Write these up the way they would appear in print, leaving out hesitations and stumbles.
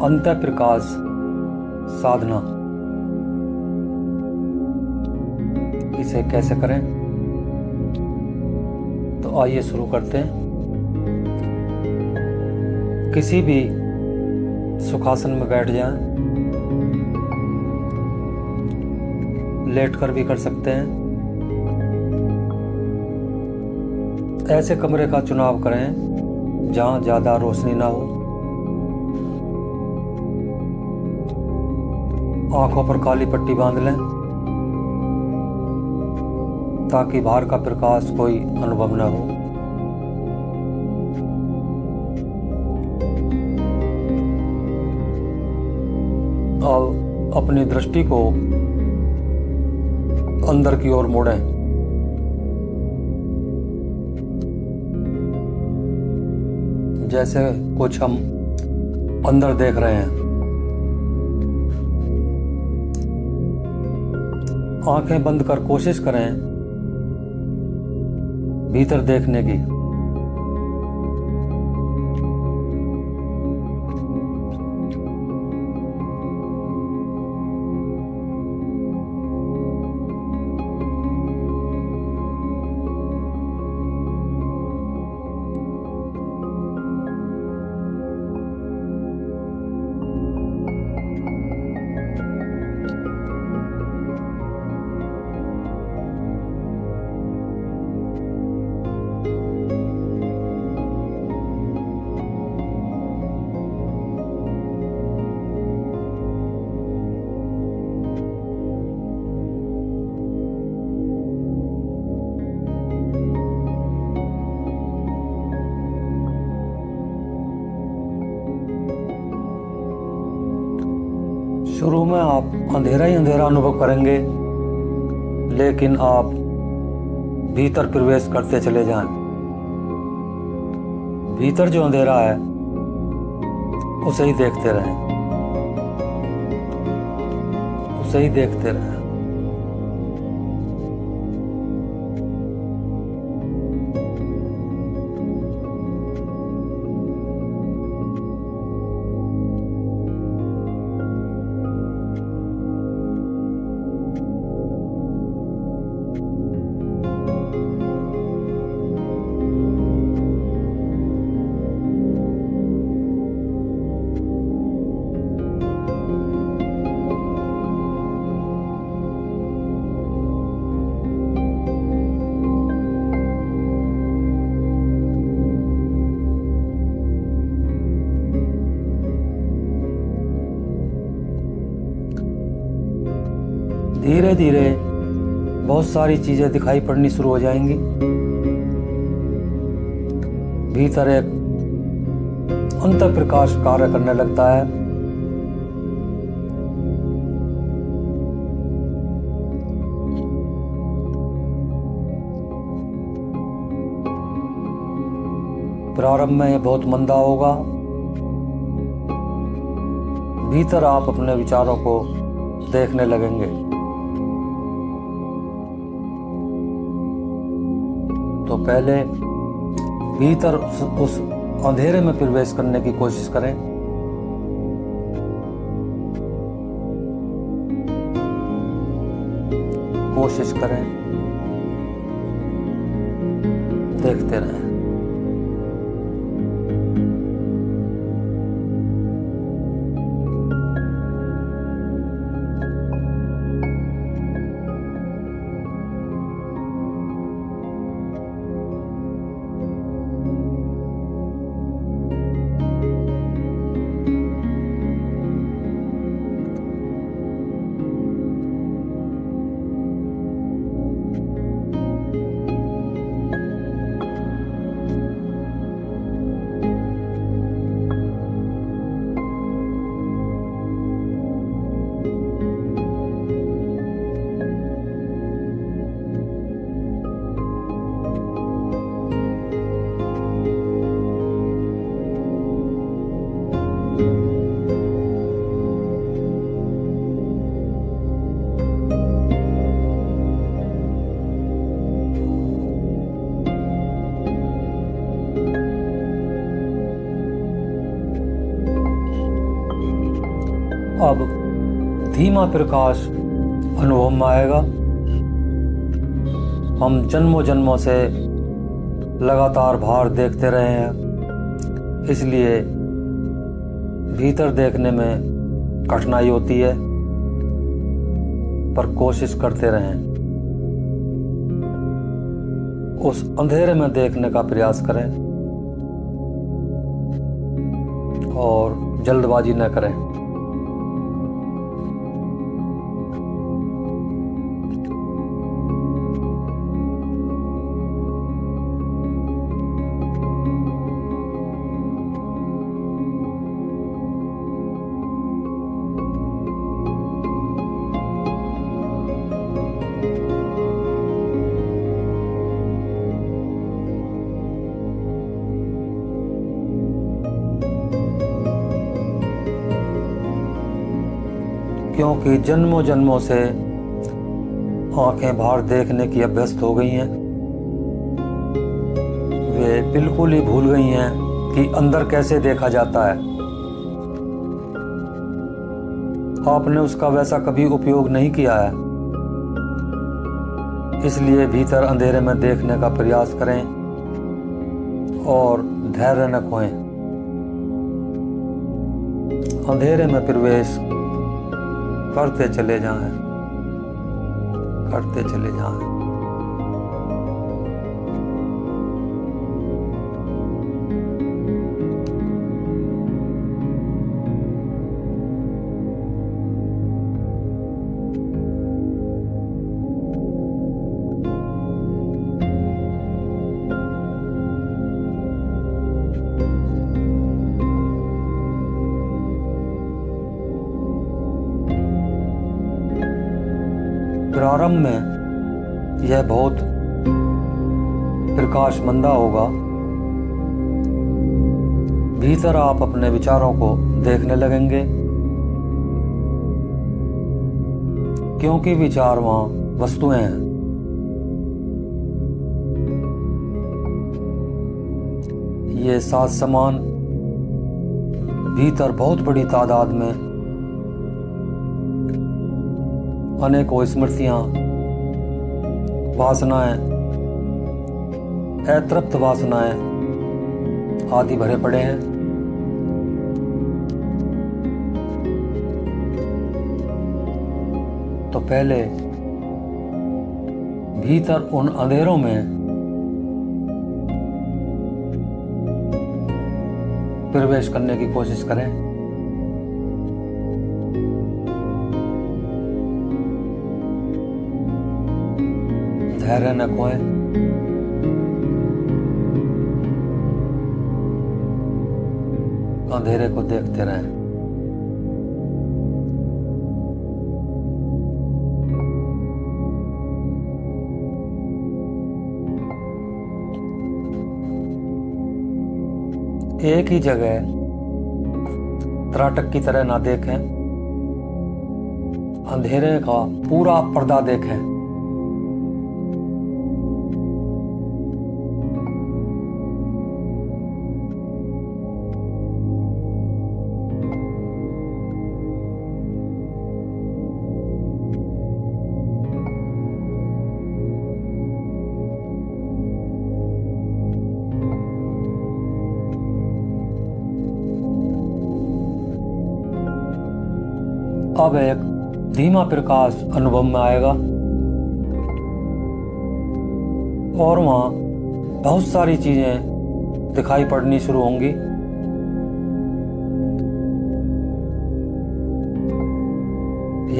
अंतः प्रकाश साधना, इसे कैसे करें? तो आइए शुरू करते हैं। किसी भी सुखासन में बैठ जाएं, लेटकर भी कर सकते हैं। ऐसे कमरे का चुनाव करें जहां ज्यादा रोशनी ना हो। आंखों पर काली पट्टी बांध लें ताकि बाहर का प्रकाश कोई अनुभव न हो। अब अपनी दृष्टि को अंदर की ओर मोड़ें। जैसे कुछ हम अंदर देख रहे हैं। आंखें बंद कर कोशिश करें भीतर देखने की। शुरू में आप अंधेरा ही अंधेरा अनुभव करेंगे, लेकिन आप भीतर प्रवेश करते चले जाएं। भीतर जो अंधेरा है उसे ही देखते रहें, उसे ही देखते रहें। धीरे धीरे बहुत सारी चीजें दिखाई पड़नी शुरू हो जाएंगी। भीतर एक अंतः प्रकाश कार्य करने लगता है। प्रारंभ में बहुत मंदा होगा। भीतर आप अपने विचारों को देखने लगेंगे। तो पहले भीतर उस अंधेरे में प्रवेश करने की कोशिश करें। कोशिश करें, देखते रहें। अब धीमा प्रकाश अनुभव में आएगा। हम जन्मों जन्मों से लगातार बाहर देखते रहे हैं, इसलिए भीतर देखने में कठिनाई होती है, पर कोशिश करते रहें। उस अंधेरे में देखने का प्रयास करें और जल्दबाजी न करें। क्योंकि जन्मों जन्मों से आंखें बाहर देखने की अभ्यस्त हो गई हैं, वे बिल्कुल ही भूल गई हैं कि अंदर कैसे देखा जाता है। आपने उसका वैसा कभी उपयोग नहीं किया है, इसलिए भीतर अंधेरे में देखने का प्रयास करें और धैर्य न खोएं। अंधेरे में प्रवेश करते चले जाएं, करते चले जाएं। प्रारंभ में यह बहुत प्रकाश मंदा होगा। भीतर आप अपने विचारों को देखने लगेंगे, क्योंकि विचार वहां वस्तुएं हैं। ये सात समान भीतर बहुत बड़ी तादाद में अनेकों स्मृतियां, वासनाएं, अतृप्त वासनाएं आदि भरे पड़े हैं। तो पहले भीतर उन अंधेरों में प्रवेश करने की कोशिश करें। धैर्य न खोएं। अंधेरे को देखते रहें। एक ही जगह त्राटक की तरह ना देखें, अंधेरे का पूरा पर्दा देखें। अब एक धीमा प्रकाश अनुभव में आएगा और वहां बहुत सारी चीजें दिखाई पड़नी शुरू होंगी।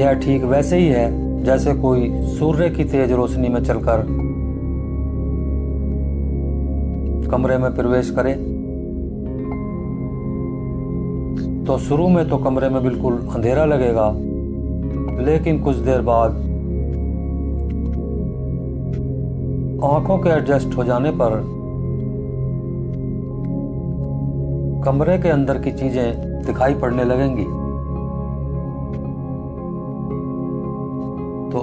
यह ठीक वैसे ही है जैसे कोई सूर्य की तेज रोशनी में चलकर कमरे में प्रवेश करे। तो शुरू में तो कमरे में बिल्कुल अंधेरा लगेगा, लेकिन कुछ देर बाद आंखों के एडजस्ट हो जाने पर कमरे के अंदर की चीजें दिखाई पड़ने लगेंगी। तो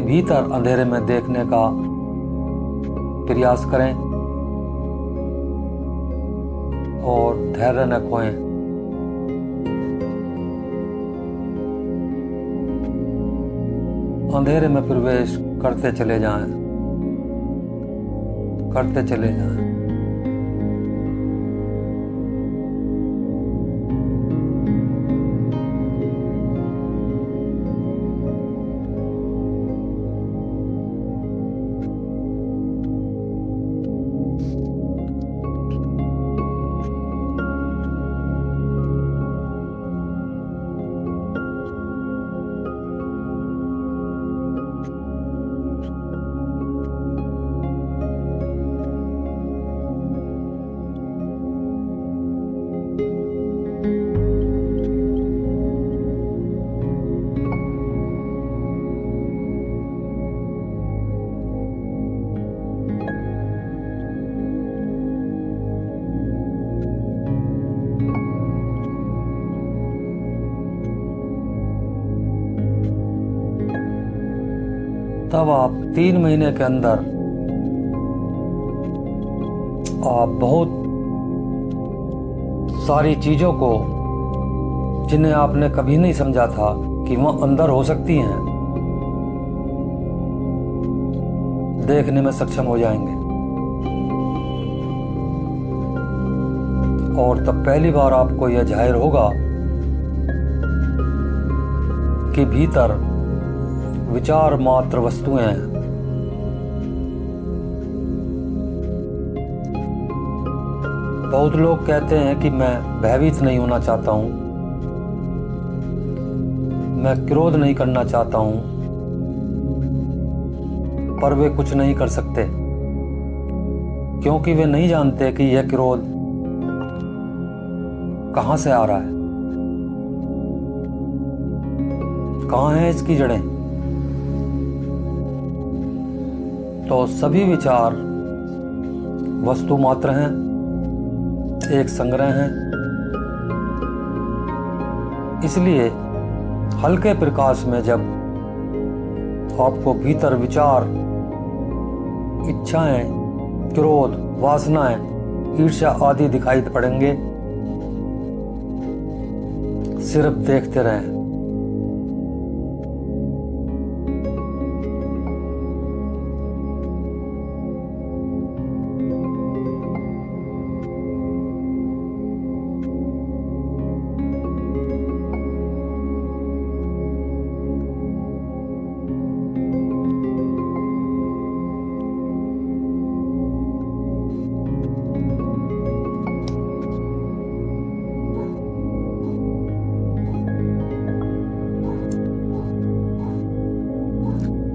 भीतर अंधेरे में देखने का प्रयास करें और धैर्य न खोएं। अंधेरे में प्रवेश करते चले जाएं, करते चले जाएं। तब आप 3 महीने के अंदर आप बहुत सारी चीजों को, जिन्हें आपने कभी नहीं समझा था कि वह अंदर हो सकती हैं, देखने में सक्षम हो जाएंगे। और तब पहली बार आपको यह जाहिर होगा कि भीतर विचार मात्र वस्तुएं हैं। बहुत लोग कहते हैं कि मैं भयभीत नहीं होना चाहता हूं, मैं क्रोध नहीं करना चाहता हूं, पर वे कुछ नहीं कर सकते क्योंकि वे नहीं जानते कि यह क्रोध कहां से आ रहा है, कहां है इसकी जड़ें। तो सभी विचार वस्तु मात्र हैं, एक संग्रह हैं। इसलिए हल्के प्रकाश में जब आपको भीतर विचार, इच्छाएं, क्रोध, वासनाएं, ईर्ष्या आदि दिखाई पड़ेंगे, सिर्फ देखते रहें।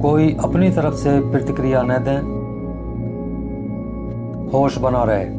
कोई अपनी तरफ से प्रतिक्रिया न दें, होश बना रहे।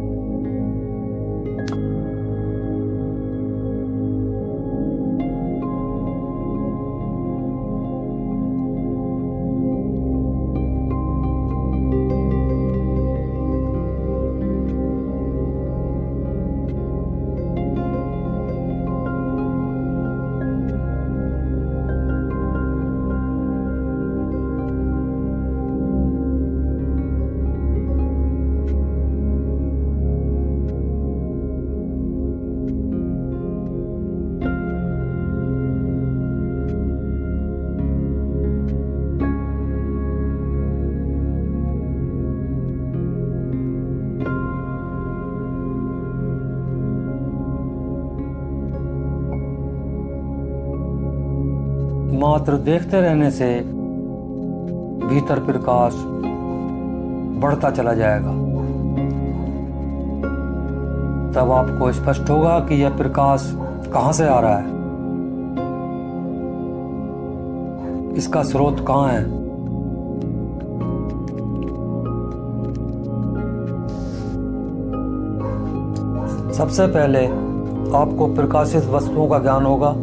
मात्र देखते रहने से भीतर प्रकाश बढ़ता चला जाएगा। तब आपको स्पष्ट होगा कि यह प्रकाश कहां से आ रहा है, इसका स्रोत कहां है। सबसे पहले आपको प्रकाशित वस्तुओं का ज्ञान होगा।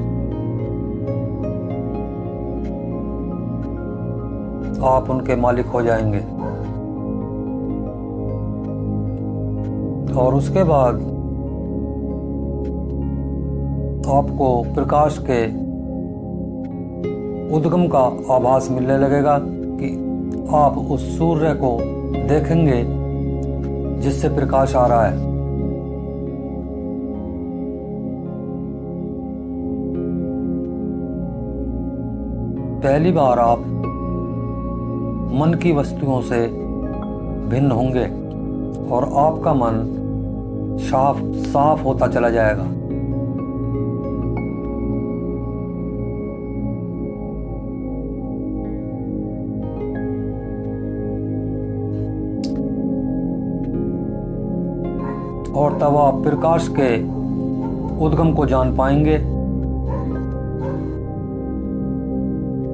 आप उनके मालिक हो जाएंगे और उसके बाद आपको प्रकाश के उद्गम का आभास मिलने लगेगा कि आप उस सूर्य को देखेंगे जिससे प्रकाश आ रहा है। पहली बार आप मन की वस्तुओं से भिन्न होंगे और आपका मन साफ साफ होता चला जाएगा। और तब आप प्रकाश के उद्गम को जान पाएंगे।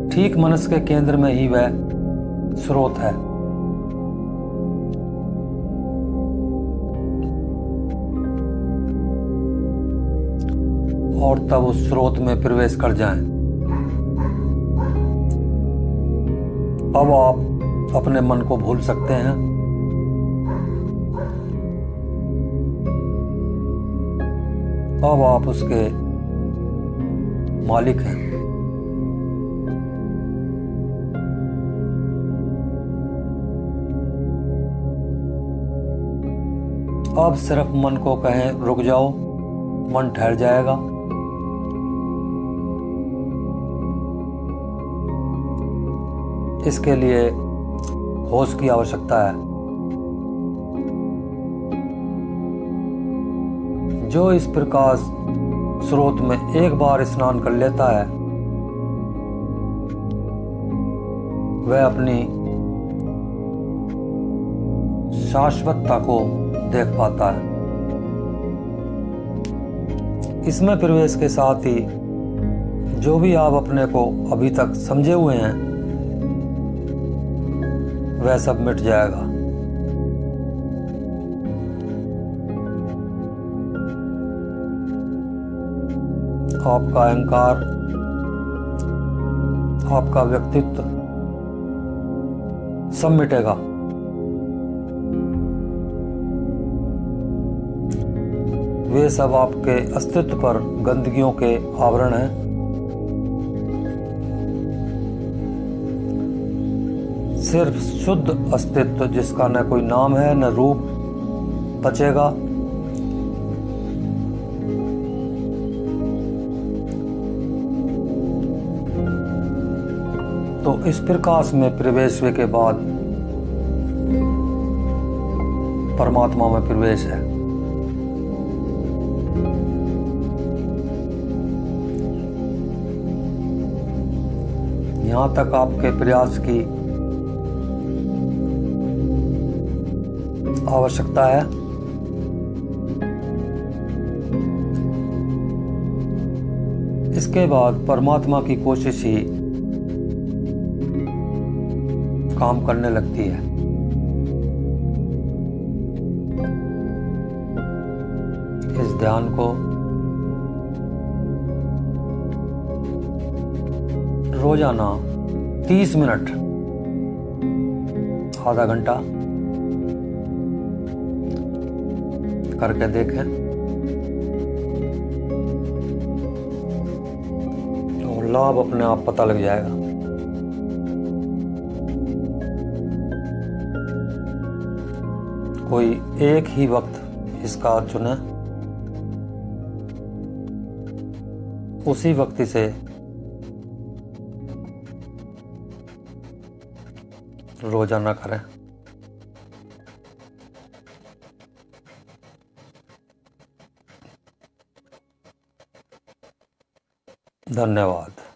ठीक मनस के केंद्र में ही वह स्रोत है। और तब उस स्रोत में प्रवेश कर जाएं। अब आप अपने मन को भूल सकते हैं। अब आप उसके मालिक हैं। अब सिर्फ मन को कहें रुक जाओ, मन ठहर जाएगा। इसके लिए होश की आवश्यकता है। जो इस प्रकाश स्रोत में एक बार स्नान कर लेता है वह अपनी शाश्वतता को देख पाता है। इसमें प्रवेश के साथ ही जो भी आप अपने को अभी तक समझे हुए हैं वह सब मिट जाएगा। आपका अहंकार, आपका व्यक्तित्व सब मिटेगा। वे सब आपके अस्तित्व पर गंदगियों के आवरण हैं। सिर्फ शुद्ध अस्तित्व जिसका न कोई नाम है न रूप बचेगा। तो इस प्रकाश में प्रवेश के बाद परमात्मा में प्रवेश है। यहां तक आपके प्रयास की आवश्यकता है। इसके बाद परमात्मा की कोशिश ही काम करने लगती है। इस ध्यान को रोजाना 30 मिनट, आधा घंटा करके देखें और लाभ अपने आप पता लग जाएगा। कोई एक ही वक्त इसका चुने, उसी वक्त से रोजाना करें। धन्यवाद।